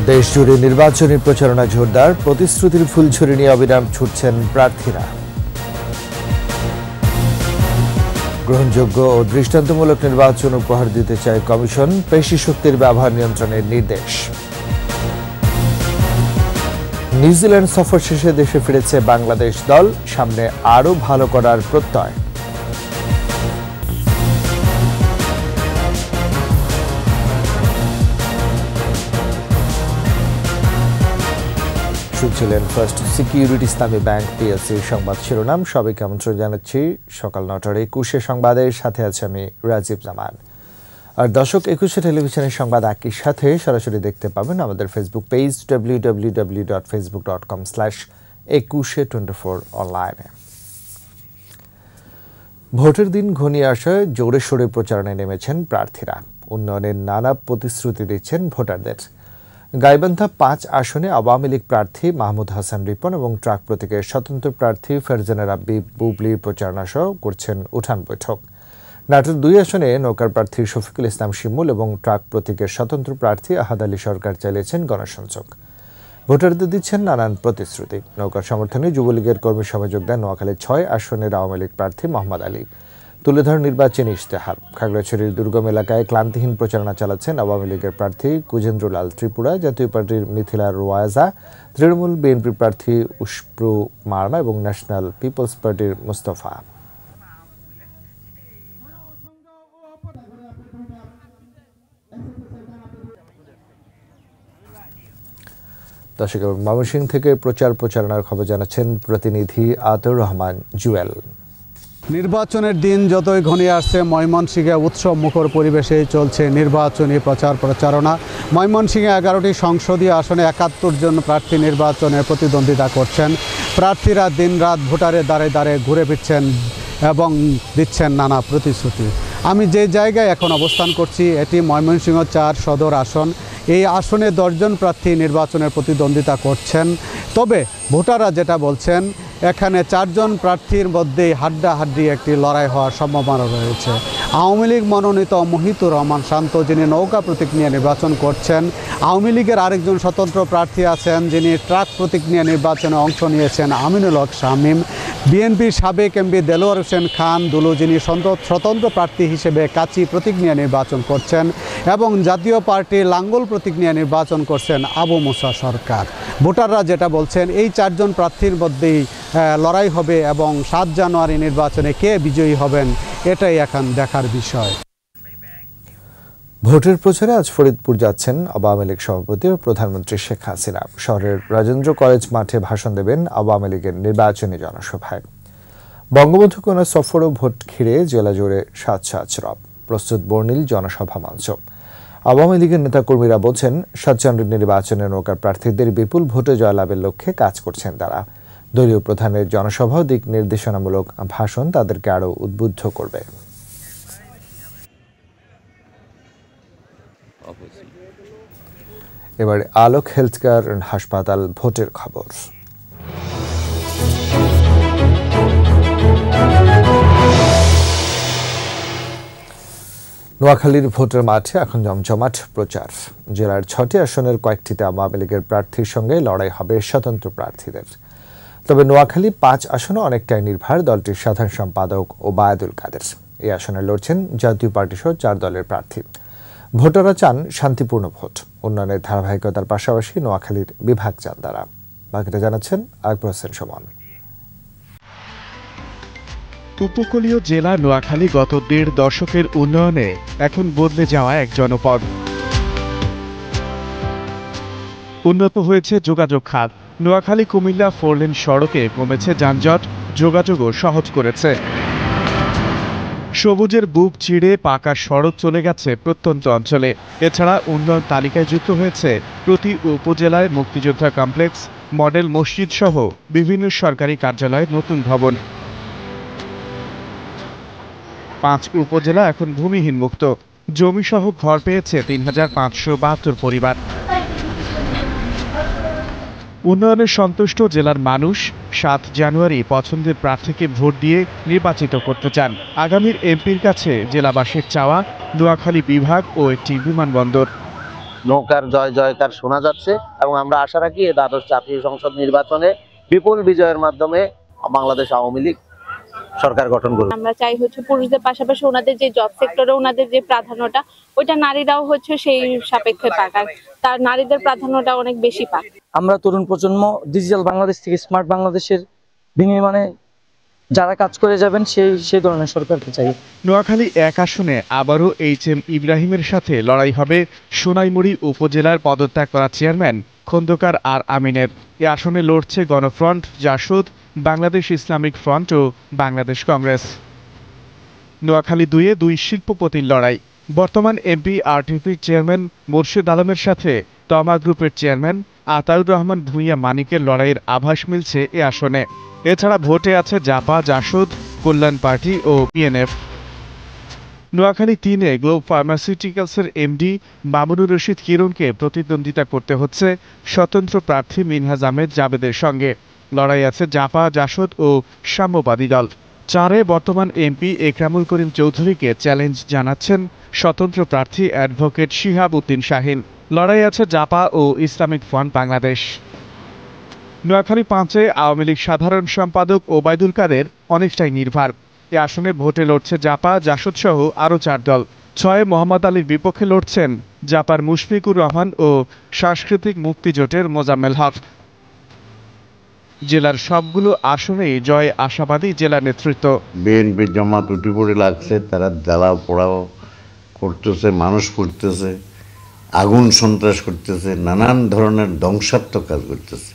দেশজুড়ে নির্বাচনী প্রচারণা জোরদার, প্রতিশ্রুতির ফুলঝুরি নিয়ে অবিরাম ছুটছেন প্রার্থীরা। গ্রহণযোগ্য ও দৃষ্টান্তমূলক নির্বাচন উপহার দিতে চায় কমিশন, পেশি শক্তির ব্যবহার নিয়ন্ত্রণের নির্দেশ। নিউজিল্যান্ড সফর শেষে দেশে ফিরেছে বাংলাদেশ দল, সামনে আরও ভালো করার প্রত্যয়। শুনছিলেন ফার্স্ট সিকিউরিটি ইসলামী ব্যাংক পিএলসির সংবাদ শিরোনাম। সবাইকে আমন্ত্রণ জানাচ্ছি সকাল 9টার 21 সংবাদের সাথে আছে আমি রাজীব জামান। আর দর্শক, 21 টেলিভিশনের সংবাদ একই সাথে সরাসরি দেখতে পাবেন আমাদের ফেসবুক পেজ www.facebook.com/2124 অনলাইনে। ভোটের দিন ঘনিয়ে আসায় জোরে সোরে প্রচারণায় নেমেছেন প্রার্থীরা। উন্নয়নের নানা প্রতিশ্রুতি দিচ্ছেন ভোটারদের। গাইবান্ধা 5 আসনে আওয়ামী লীগ প্রার্থী মাহমুদ হাসান রিপন এবং ট্রাক প্রতীকের স্বতন্ত্র প্রার্থী ফারজানা রাব্বি বুবলির প্রচারণা সহ করছেন উঠান বৈঠক। নাটোর 2 আসনে নৌকার প্রার্থী শফিকুল ইসলাম শিমুল এবং ট্রাক প্রতীকের স্বতন্ত্র প্রার্থী আহাদ আলী সরকার চালিয়েছেন গণসংযোগ। ভোটারদের দিচ্ছেন নানান প্রতিশ্রুতি। নৌকার সমর্থনে যুবলীগের কর্মী সভায় যোগ দেন নোয়াখালীর 6 আসনের আওয়ামী লীগ প্রার্থী মোহাম্মদ আলী। তুলে ধরেন নির্বাচনী ইশতেহার। খাগড়াছড়ির দুর্গম এলাকায় ক্লান্তিহীন প্রচারণা চালাচ্ছেন আওয়ামী লীগের প্রার্থী কুজেন্দ্রলাল ত্রিপুরা, জাতীয় পার্টির মিথিলা রোয়াজা, তৃণমূল বিএনপির প্রার্থী উসপ্রু মার্মা এবং ন্যাশনাল পিপলস পার্টির মুস্তফা। দর্শক, ময়মনসিংহ থেকে প্রচারণার খবর জানাচ্ছেন প্রতিনিধি আতর রহমান জুয়েল। নির্বাচনের দিন যতই ঘনিয়ে আসছে, ময়মনসিংহে উৎসব মুখর পরিবেশে চলছে নির্বাচনী প্রচারণা। ময়মনসিংহে 11টি সংসদীয় আসনে 71 জন প্রার্থী নির্বাচনে প্রতিদ্বন্দ্বিতা করছেন। প্রার্থীরা দিনরাত ভোটারের দ্বারে দ্বারে ঘুরে ফিরছেন এবং দিচ্ছেন নানা প্রতিশ্রুতি। আমি যে জায়গায় এখন অবস্থান করছি এটি ময়মনসিংহ 4 সদর আসন। এই আসনে 10 জন প্রার্থী নির্বাচনের প্রতিদ্বন্দ্বিতা করছেন। তবে ভোটাররা যেটা বলছেন, এখানে 4 জন প্রার্থীর মধ্যেই হাড্ডাহাড্ডি একটি লড়াই হওয়ার সম্ভাবনা রয়েছে। আওয়ামী লীগ মনোনীত মহিতুর রহমান শান্ত, যিনি নৌকা প্রতীক নিয়ে নির্বাচন করছেন। আওয়ামী লীগের আরেকজন স্বতন্ত্র প্রার্থী আছেন, যিনি ট্রাক প্রতীক নিয়ে নির্বাচনে অংশ নিয়েছেন, আমিনুল হক শামীম। বিএনপির সাবেক এমপি দেলোয়ার হোসেন খান দুলু, যিনি স্বতন্ত্র প্রার্থী হিসেবে কাচি প্রতীক নিয়ে নির্বাচন করছেন, এবং জাতীয় পার্টির লাঙ্গল প্রতীক নিয়ে নির্বাচন করছেন আবু মুসা সরকার। ভোটাররা যেটা বলছেন, এই 4 জন প্রার্থীর মধ্যেই লড়াই হবে এবং 7 জানুয়ারি নির্বাচনে কে বিজয়ী হবেন এটাই এখন দেখার বিষয়। ভোটের প্রচারে আজ ফরিদপুর যাচ্ছেন আওয়ামী লীগ সভাপতি ও প্রধানমন্ত্রী শেখ হাসিনা। শহরের রাজেন্দ্র কলেজ মাঠে ভাষণ দেবেন আওয়ামী লীগের নির্বাচনী জনসভায়। বঙ্গবন্ধু কন্যা সফর ও ভোট ঘিরে জেলা জুড়ে সাজ রব, প্রস্তুত বর্ণিল জনসভা মঞ্চ। আওয়ামী লীগের নেতাকর্মীরা বলছেন, 7 জানুয়ারি নির্বাচনে নৌকার প্রার্থীদের বিপুল ভোটে জয়লাভের লক্ষ্যে কাজ করছেন তারা। দলীয় প্রধানের জনসভা দিক নির্দেশনামূলক ভাষণ তাদেরকে আরও উদ্বুদ্ধ করবে। এবার আলোক হেলথ কেয়ার হাসপাতাল ভোটের খবর। নোয়াখালীর ভোটের মাঠে এখন জমজমাট প্রচার। জেলার 6টি আসনের কয়েকটিতে আওয়ামী লীগের প্রার্থীর সঙ্গে লড়াই হবে স্বতন্ত্র প্রার্থীদের। তবে নোয়াখালী 5 আসনে অনেকটাই নির্ভর দলটির সাধারণ সম্পাদক ওবায়দুল কাদের। এই আসনে লড়ছেন জাতীয় পার্টি সহ 4 দলের প্রার্থী। ভোটাররা চান শান্তিপূর্ণ ভোট, উন্নয়নের ধারাবাহিকতার পাশাপাশি নোয়াখালীর বিভাগ চান তারা। বাকিটা জানাচ্ছেন আকবর হোসেন সুমন। উপকূলীয় জেলা নোয়াখালী গত 1.5 দশকের উন্নয়নে এখন বদলে যাওয়া এক জনপদ। উন্নত হয়েছে যোগাযোগ খাত। নোয়াখালী কুমিল্লা 4 লেন সড়কে কমেছে যানজট, যোগাযোগও সহজ করেছে। সবুজের বুক চিড়ে পাকা সড়ক চলে গেছে প্রত্যন্ত অঞ্চলে। এছাড়া উন্নয়ন তালিকায় যুক্ত হয়েছে প্রতি উপজেলায় মুক্তিযোদ্ধা কমপ্লেক্স, মডেল মসজিদ সহ বিভিন্ন সরকারি কার্যালয়ের নতুন ভবন। 5 উপজেলা এখন ভূমিহীন মুক্ত। জমিসহ ঘর পেয়েছে 3572 পরিবার। উন্নয়নে সন্তুষ্ট জেলার মানুষ 7 জানুয়ারি পছন্দের প্রার্থীকে ভোট দিয়ে নির্বাচিত করতে চান। আগামীর এমপির কাছে জেলাবাসীর চাওয়া নোয়াখালী বিভাগ ও একটি বিমানবন্দর। নৌকার জয় জয়কার শোনা যাচ্ছে এবং আমরা আশা রাখি এই দ্বাদশ জাতীয় সংসদ নির্বাচনে বিপুল বিজয়ের মাধ্যমে বাংলাদেশ আওয়ামী লীগ সরকার গঠন করবে। আমরা চাই পুরুষদের পাশাপাশি ওনাদের যে জব সেক্টরে ওনাদের যে প্রাধান্যটা ওইটা নারীরাও সেই সাপেক্ষে পাক, আর তার নারীদের প্রাধান্যটা অনেক বেশি পাক। আমরা তরুণ প্রজন্ম ডিজিটাল বাংলাদেশ থেকে স্মার্ট বাংলাদেশের বিনির্মাণে যারা কাজ করে যাবেন সেই ধরনের সরকারকে চাই। নোয়াখালী 1 আসনে আবারও HM ইব্রাহিমের সাথে লড়াই হবে সোনাইমুড়ি উপজেলার পদত্যাগ করা চেয়ারম্যান খন্দকার আর আমিনের। এ আসনে লড়ছে গণফ্রন্ট, জাসদ, বাংলাদেশ ইসলামিক ফ্রন্ট ও বাংলাদেশ কংগ্রেস। নোয়াখালী 2-এ 2 শিল্পপতির লড়াই। বর্তমান MP RTPর চেয়ারম্যান মোর্শেদ আলমের সাথে তমা গ্রুপের চেয়ারম্যান আতাউর রহমান ভূঁইয়া মানিকের লড়াইয়ের আভাস মিলছে এ আসনে। এছাড়া ভোটে আছে জাপা, জাসদ, কল্যাণ পার্টি ও PNF। নোয়াখালী 3-এ গ্লোব ফার্মাসিউটিক্যালসের MD মামুনুর রশিদ কিরণকে প্রতিদ্বন্দ্বিতা করতে হচ্ছে স্বতন্ত্র প্রার্থী মিনহাজ আহমেদ জাবেদের সঙ্গে। লড়াই আছে জাপা, জাসদ ও সাম্যবাদী দল। 4-এ বর্তমান MP একরামুল করিম চৌধুরীকে চ্যালেঞ্জ জানাচ্ছেন স্বতন্ত্র প্রার্থী অ্যাডভোকেট শিহাব উদ্দিন শাহিন। লড়াই আছে জাপা ও ইসলামিক ফ্রন্ট বাংলাদেশ। নোয়াখালী 5-এ আওয়ামী লীগ সাধারণ সম্পাদক ওবায়দুল কাদের অনেকটাই নির্ভর। এ আসনে ভোটে লড়ছে জাপা, জাসদ সহ আরও 4 দল। 6-এ মোহাম্মদ আলীর বিপক্ষে লড়ছেন জাপার মুশফিকুর রহমান ও সাংস্কৃতিক মুক্তিজোটের মোজাম্মেল হক। জেলার সবগুলো আসনেই জয় আশাবাদী জেলা নেতৃত্ব। বিএনপি জামাত উঠে পড়ে লাগছে, তারা জ্বালাও পোড়াও করতেছে, মানুষ করতেছে, আগুন সন্ত্রাস করতেছে, নানান ধরনের ধ্বংসাত্মক কাজ করতেছে।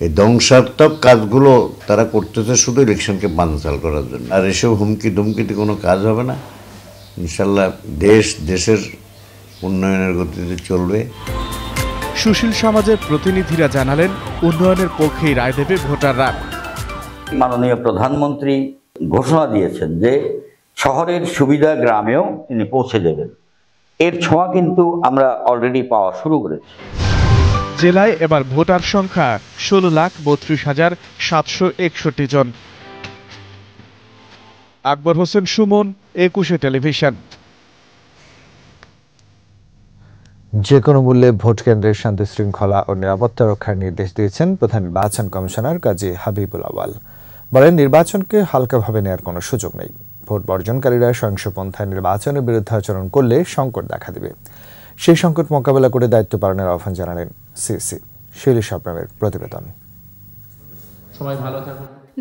এই ধ্বংসাত্মক কাজগুলো তারা করতেছে শুধু ইলেকশনকে বানচাল করার জন্য। আর এসব হুমকি ধুমকিতে কোনো কাজ হবে না। ইনশাল্লাহ দেশের উন্নয়নের গতিতে চলবে। সুশীল সমাজের প্রতিনিধিরা জানালেন উন্নয়নের পক্ষেই রায় দেবে ভোটাররা। মাননীয় প্রধানমন্ত্রী ঘোষণা দিয়েছেন যে শহরের সুবিধা গ্রামেও তিনি পৌঁছে দেবেন। এর ছোঁয়া কিন্তু আমরা অলরেডি পাওয়া শুরু করেছি। জেলায় এবার ভোটার সংখ্যা 16,32,761 জন। আকবর হোসেন সুমন, 21 টেলিভিশন। যে কোনো মূল্যে ভোট কেন্দ্রের শান্তি শৃঙ্খলা ও নিরাপত্তা রক্ষার নির্দেশ দিয়েছেন প্রধান নির্বাচন কমিশনার কাজী হাবিবুল আওয়াল। বলেন, নির্বাচনকে হালকাভাবে নেওয়ার কোনো সুযোগ নেই। ভোট বর্জনকারীরা সহিংসপন্থায় নির্বাচনের বিরুদ্ধে আচরণ করলে সংকট দেখা দেবে। সেই সংকট মোকাবেলা করে দায়িত্ব পালনের আহ্বান জানালেন সিসি। শৈলী শবনমের প্রতিবেদন।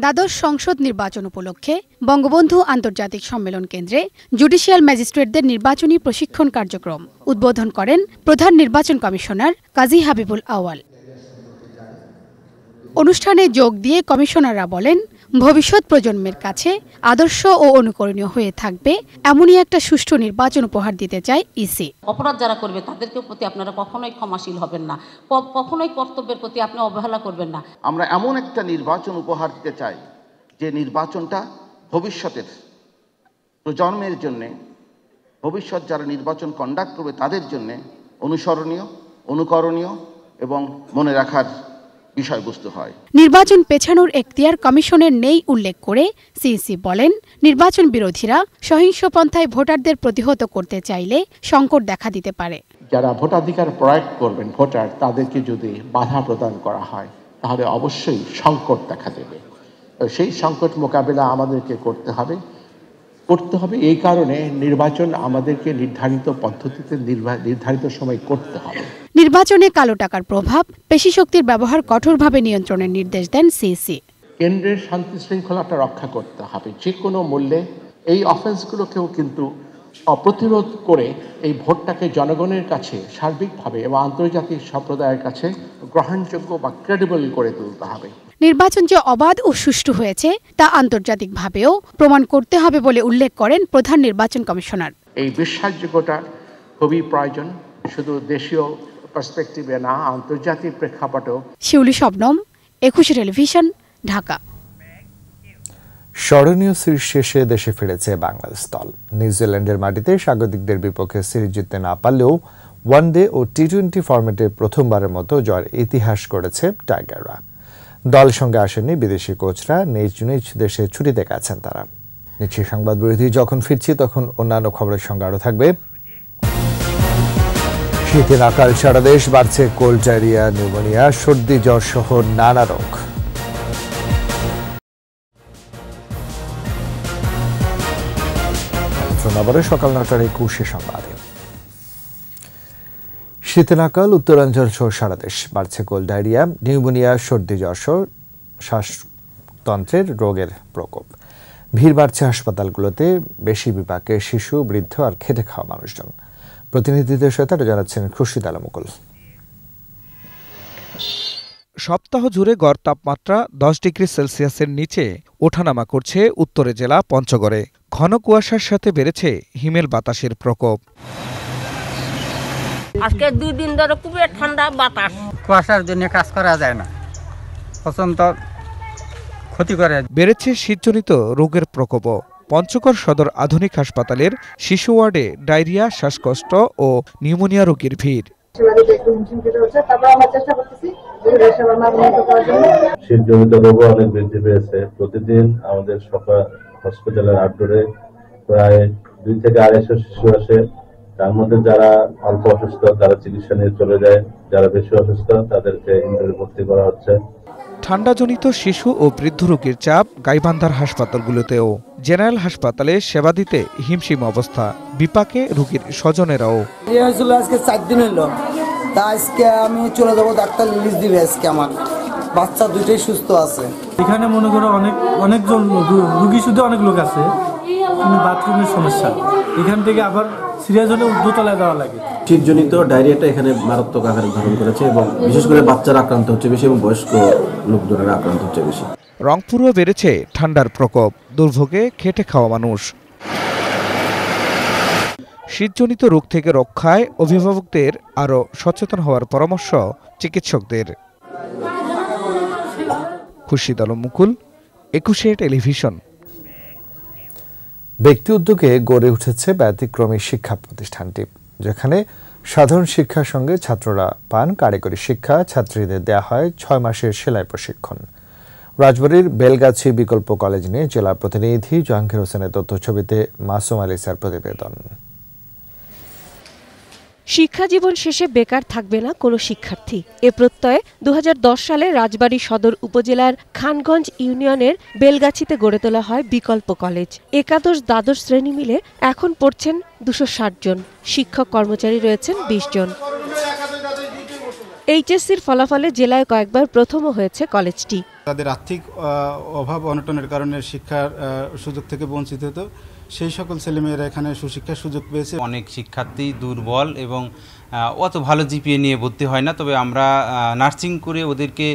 দ্বাদশ সংসদ নির্বাচন উপলক্ষে বঙ্গবন্ধু আন্তর্জাতিক সম্মেলন কেন্দ্রে জুডিশিয়াল ম্যাজিস্ট্রেটদের নির্বাচনী প্রশিক্ষণ কার্যক্রম উদ্বোধন করেন প্রধান নির্বাচন কমিশনার কাজী হাবিবুল আওয়াল। অনুষ্ঠানে যোগ দিয়ে কমিশনাররা বলেন, ভবিষ্যৎ প্রজন্মের কাছে আদর্শ ও অনুকরণীয় হয়ে থাকবে এমনই একটা সুষ্ঠু নির্বাচন উপহার দিতে চায় ইসি। অপরাধ যারা করবে তাদেরকে প্রতি আপনারা কখনোই ক্ষমাশীল হবেন না, কখনোই কর্তব্যের প্রতি আপনি অবহেলা করবেন না। আমরা এমন একটা নির্বাচন উপহার দিতে চাই যে নির্বাচনটা ভবিষ্যতের প্রজন্মের জন্যে, ভবিষ্যৎ যারা নির্বাচন কন্ডাক্ট করবে তাদের জন্যে অনুসরণীয়, অনুকরণীয় এবং মনে রাখার বিষয়বস্তু হয়। নির্বাচন পেছানোর এখতিয়ার কমিশনের নেই উল্লেখ করে সিইসি বলেন, নির্বাচন বিরোধীরা সহিংস পন্থায় ভোটারদের প্রতিহত করতে চাইলে সংকট দেখা দিতে পারে। যারা ভোটাধিকার প্রয়োগ করবেন ভোটার, তাদেরকে যদি বাধা প্রদান করা হয় তাহলে অবশ্যই সংকট দেখা দেবে। সেই সংকট মোকাবেলা আমাদেরকে করতে হবে। এই কারণে নির্বাচন আমাদেরকে নির্ধারিত পদ্ধতিতে নির্ধারিত সময় করতে হবে। নির্বাচনে কালো টাকার প্রভাব, পেশিশক্তির ব্যবহার কঠোরভাবে নিয়ন্ত্রণের নির্দেশ দেন সিইসি। কেন্দ্রের শান্তি শৃঙ্খলাটা রক্ষা করতে হবে যে কোনো মূল্যে। এই অফেন্সগুলোকেও কিন্তু প্রতিরোধ করে এই ভোটটাকে জনগণের কাছে সার্বিকভাবে এবং আন্তর্জাতিক সম্প্রদায়ের কাছে গ্রহণযোগ্য বা ক্রেডিবল করে তুলতে হবে। নির্বাচন যে অবাধ ও সুষ্ঠু হয়েছে তা আন্তর্জাতিকভাবেও প্রমাণ করতে হবে বলে উল্লেখ করেন প্রধান নির্বাচন কমিশনার। এই বিশ্বাসযোগ্যতা খুবই প্রয়োজন, শুধু দেশীয় পার্সপেক্টিভে না, আন্তর্জাতিক প্রেক্ষাপটেও। শিউলি শবনম, 21 টেলিভিশন, ঢাকা। স্মরণীয় সিরিজ শেষে দেশে ফিরেছে বাংলাদেশ দল। নিউজিল্যান্ডের মাটিতে স্বাগতিকদের বিপক্ষে সিরিজ জিততে না পারলেও ওয়ানডে ও টি20 ফরম্যাটে প্রথমবারের মতো জয়ের ইতিহাস গড়েছে টাইগাররা। দল সঙ্গে আসেননি বিদেশি কোচরা, নিজ নিজ দেশে ছুটিতে গেছেন তারা। নিচ্ছি সংবাদ বিরতি। যখন ফিরছি তখন অন্যান্য খবরের সঙ্গে আরও থাকবে। শীতে নাকাল সারা দেশ, বাড়ছে কোল্ড ডায়রিয়া, নিউমোনিয়া, সর্দি জ্বর সহ নানা রোগ। আবারও সকাল ৯টার ২১ সংবাদে। শীতে নাকাল উত্তরাঞ্চল সহ সারা দেশ, বাড়ছে কোল্ড ডায়রিয়া, নিউমোনিয়া, সর্দি জ্বর সহ শ্বাসতন্ত্রের রোগের প্রকোপ। ভিড় বাড়ছে হাসপাতালগুলোতে, বেশি বিপাকে শিশু, বৃদ্ধ আর খেটে খাওয়া মানুষজন। প্রতিনিধিদের সাথে জানাচ্ছেন খুরশিদ আলম মুকুল। সপ্তাহ জুড়ে গড় তাপমাত্রা 10 ডিগ্রি সেলসিয়াসের নিচে ওঠানামা করছে উত্তরে জেলা পঞ্চগড়ে। ঘন কুয়াশার সাথে বেড়েছে হিমেল বাতাসের প্রকোপ। আজকে 2 দিন ধরে খুবই ঠান্ডা বাতাস, কুয়াশার জন্য কাজ করা যায় না, প্রচন্ড ক্ষতি করে। বেড়েছে শীতজনিত রোগের প্রকোপও। পঞ্চগড় সদর আধুনিক হাসপাতালের শিশু ওয়ার্ডে ডায়রিয়া, শ্বাসকষ্ট ও নিউমোনিয়া রোগীর ভিড়। শীতজনিত রোগও অনেক বৃদ্ধি পেয়েছে। প্রতিদিন আমাদের সকাল হসপিটালের আউটডোরে প্রায় 2 থেকে 250 শিশু আসে। তার মধ্যে যারা অল্প অসুস্থ তারা চিকিৎসা নিয়ে চলে যায়, যারা বেশি অসুস্থ তাদেরকে ইনডোরে ভর্তি করা হচ্ছে। ঠান্ডাজনিত শিশু ও বৃদ্ধ রোগীর চাপ গাইবান্ধার হাসপাতালগুলোতেও। জেনারেল হাসপাতালে সেবা দিতে হিমশিম অবস্থা, বিপাকে রোগীর স্বজনেরাও। আজকে 4 দিন হলো, তা আজকে আমি চলে যাবো, ডাক্তার রিলিজ দিবে আজকে। আমার বাচ্চা দুটোই সুস্থ আছে। এখানে মনে করো অনেকজন রোগী, শুধু অনেক লোক আছে, কিন্তু বাথরুমের সমস্যা। এখান থেকে আবার সিরিয়াস হলে দোতলায় দেওয়া লাগে। শীতজনিত ডায়রিয়াটা এখানে মারাত্মক আকার ধারণ করেছে এবং বিশেষ করে বাচ্চারা আক্রান্ত হচ্ছে বেশি এবং বয়স্ক লোকজনেরা আক্রান্ত হচ্ছে বেশি। রংপুরও বেড়েছে ঠান্ডার প্রকোপ, দুর্ভোগে খেটে খাওয়া মানুষ। শীতজনিত রোগ থেকে রক্ষায় অভিভাবকদের আরও সচেতন হওয়ার পরামর্শ চিকিৎসকদের। খুরশিদ আলম মুকুল, 21 টেলিভিশন। ব্যক্তি উদ্যোগে গড়ে উঠেছে ব্যতিক্রমী শিক্ষা প্রতিষ্ঠানটি, যেখানে সাধারণ শিক্ষার সঙ্গে ছাত্ররা পান কারিগরি শিক্ষা। ছাত্রীদের দেয়া হয় 6 মাসের সেলাই প্রশিক্ষণ। রাজবাড়ীর বেলগাছি বিকল্প কলেজ নিয়ে জেলা প্রতিনিধি জাহাঙ্গীর হোসেনের তথ্যছবিতে মাসুম আলিসার প্রতিবেদন। শিক্ষা জীবন শেষে বেকার থাকবে না কোনো শিক্ষার্থী, এ প্রত্যয়ে 2010 সালে রাজবাড়ী সদর উপজেলার খানগঞ্জ ইউনিয়নের বেলগাছিতে গড়ে তোলা হয় বিকল্প কলেজ। একাদশ দ্বাদশ শ্রেণী মিলে এখন পড়ছেন 260 জন, শিক্ষক কর্মচারী রয়েছেন 20 জন। এইচএসসির ফলাফলে জেলায় কয়েকবার প্রথমও হয়েছে কলেজটি। তাদের আর্থিক অভাব অনটনের কারণে শিক্ষার সুযোগ থেকে বঞ্চিত হতো, সেই সকল ছেলেমেয়েরা এখানে সুশিক্ষার সুযোগ পেয়েছে। অনেক শিক্ষার্থী দুর্বল এবং অত ভালো জিপিএ নিয়ে ভর্তি হয় না, তবে আমরা নার্সিং করে ওদেরকে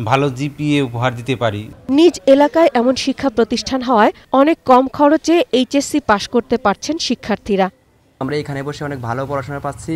ভালো জিপিএ উপহার দিতে পারি। নিজ এলাকায় এমন শিক্ষা প্রতিষ্ঠান হওয়ায় অনেক কম খরচে এইচএসসি পাশ করতে পারছেন শিক্ষার্থীরা। আমরা এখানে বসে অনেক ভালো পড়াশোনা পাচ্ছি,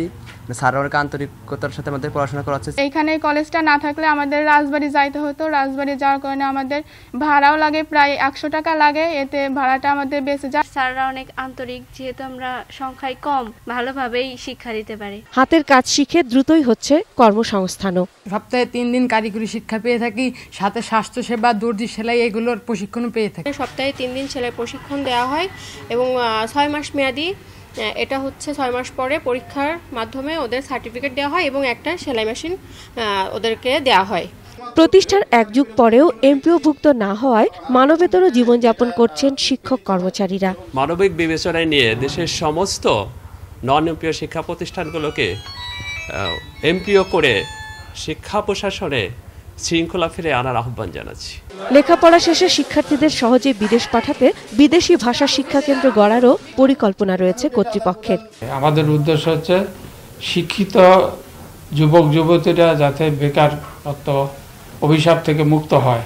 স্যাররা অনেক আন্তরিকতার সাথে আমাদের পড়াশোনা করাচ্ছে। এইখানে কলেজটা না থাকলে আমাদের রাজবাড়ী যাইতে হতো, রাজবাড়ী যাওয়ার কারণে আমাদের ভাড়াও লাগে, প্রায় 100 টাকা লাগে, এতে ভাড়াটা আমাদের বেঁচে যায়। স্যাররা অনেক আন্তরিক, যেহেতু আমরা সংখ্যায় কম, ভালোভাবেই শিক্ষা দিতে পারি। হাতের কাজ শিখে দ্রুতই হচ্ছে কর্মসংস্থানও। সপ্তাহে 3 দিন কারিগরি শিক্ষা পেয়ে থাকি, সাথে স্বাস্থ্যসেবা, দর্জি, সেলাই এগুলোর প্রশিক্ষণ পেয়ে থাকি। সপ্তাহে 3 দিন সেলাই প্রশিক্ষণ দেওয়া হয় এবং 6 মাস মেয়াদি। এটা হচ্ছে 6 মাস পরে পরীক্ষার মাধ্যমে ওদের সার্টিফিকেট দেওয়া হয় এবং একটা সেলাই মেশিন ওদেরকে দেওয়া হয়। প্রতিষ্ঠার 1 যুগ পরেও এমপিওভুক্ত না হওয়ায় মানবেতর জীবনযাপন করছেন শিক্ষক কর্মচারীরা। মানবিক বিবেচনায় নিয়ে দেশের সমস্ত নন এমপিও শিক্ষা প্রতিষ্ঠানগুলোকে এমপিও করে শিক্ষা প্রশাসনে শৃঙ্খলা ফিরে আনার আহ্বান জানাচ্ছি। লেখাপড়া শেষে শিক্ষার্থীদের সহজে বিদেশ পাঠাতে বিদেশি ভাষা শিক্ষা কেন্দ্র গড়ারও পরিকল্পনা রয়েছে কর্তৃপক্ষের। আমাদের উদ্দেশ্য হচ্ছে শিক্ষিত যুবক যুবতীরা যাতে বেকারত্ব অভিশাপ থেকে মুক্ত হয়,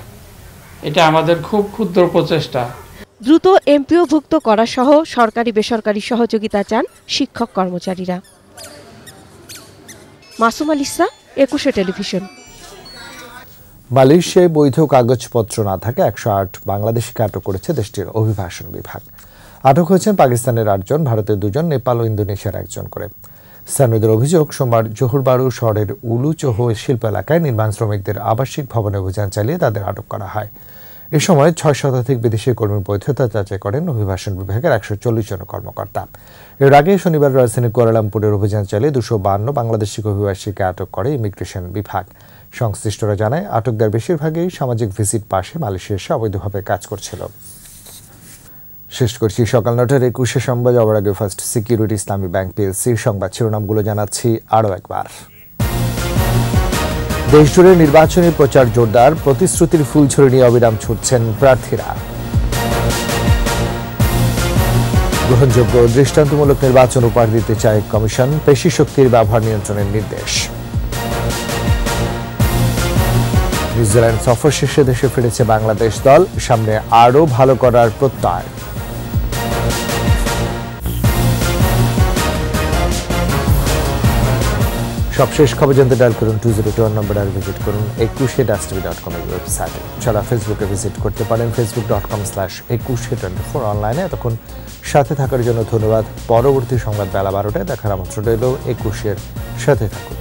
এটা আমাদের খুব ক্ষুদ্র প্রচেষ্টা। দ্রুত এমপিওভুক্ত করা সহ সরকারি বেসরকারি সহযোগিতা চান শিক্ষক কর্মচারীরা। মাসুম আলিসা, 21 টেলিভিশন। মালয়েশিয়ায় বৈধ কাগজপত্র না থাকা 108 বাংলাদেশিকে আটক করেছে দেশটির অভিবাসন বিভাগ। আটক হয়েছেন পাকিস্তানের 8 জন, ভারতের 2 জন, নেপাল ও ইন্দোনেশিয়ার 1 জন করে। স্থানীয়দের অভিযোগ, সোমবার জোহরবারু শহরের উলুচোহ শিল্প এলাকায় নির্মাণ শ্রমিকদের আবাসিক ভবনে অভিযান চালিয়ে তাদের আটক করা হয়। এ সময় 6 শতাধিক বিদেশি কর্মীর বৈধতা যাচাই করেন অভিবাসন বিভাগের 140 জন কর্মকর্তা। এর আগে শনিবার রাজধানী কুয়ালালামপুরের অভিযান চালিয়ে 252 বাংলাদেশি অভিবাসীকে আটক করে ইমিগ্রেশন বিভাগ। সংশ্লিষ্টরা জানায়, আটকদের বেশিরভাগই সামাজিক ভিজিট পাশে মালয়েশিয়া এসে অবৈধভাবে কাজ করছিল। শেষ করছি সকাল 9টার 21 সংবাদ। যাওয়ার আগে ফার্স্ট সিকিউরিটি ইসলামী ব্যাংক পিএলসির সংবাদ শিরোনামগুলো জানাচ্ছি আরও একবার। দেশজুড়ে নির্বাচনী প্রচার জোরদার, প্রতিশ্রুতির ফুলঝুরি নিয়ে অবিরাম ছুটছেন প্রার্থীরা। গ্রহণযোগ্য দৃষ্টান্তমূলক নির্বাচন উপহার দিতে চায় কমিশন, পেশি শক্তির ব্যবহার নিয়ন্ত্রণের নির্দেশ। নিউজিল্যান্ড সফর শেষে দেশে ফিরেছে বাংলাদেশ দল, সামনে আরও ভালো করার প্রত্যয়। সবশেষ খবর জানতে ডায়াল করুন 2021 নম্বরে, আর ভিজিট করুন 21.com এর ওয়েবসাইটে। ছাড়া ফেসবুকে ভিজিট করতে পারেন facebook.com/2124 অনলাইনে। এতক্ষণ সাথে থাকার জন্য ধন্যবাদ। পরবর্তী সংবাদ বেলা 12টায় দেখার আমন্ত্রণ রইল। 21-এর সাথে থাকুন।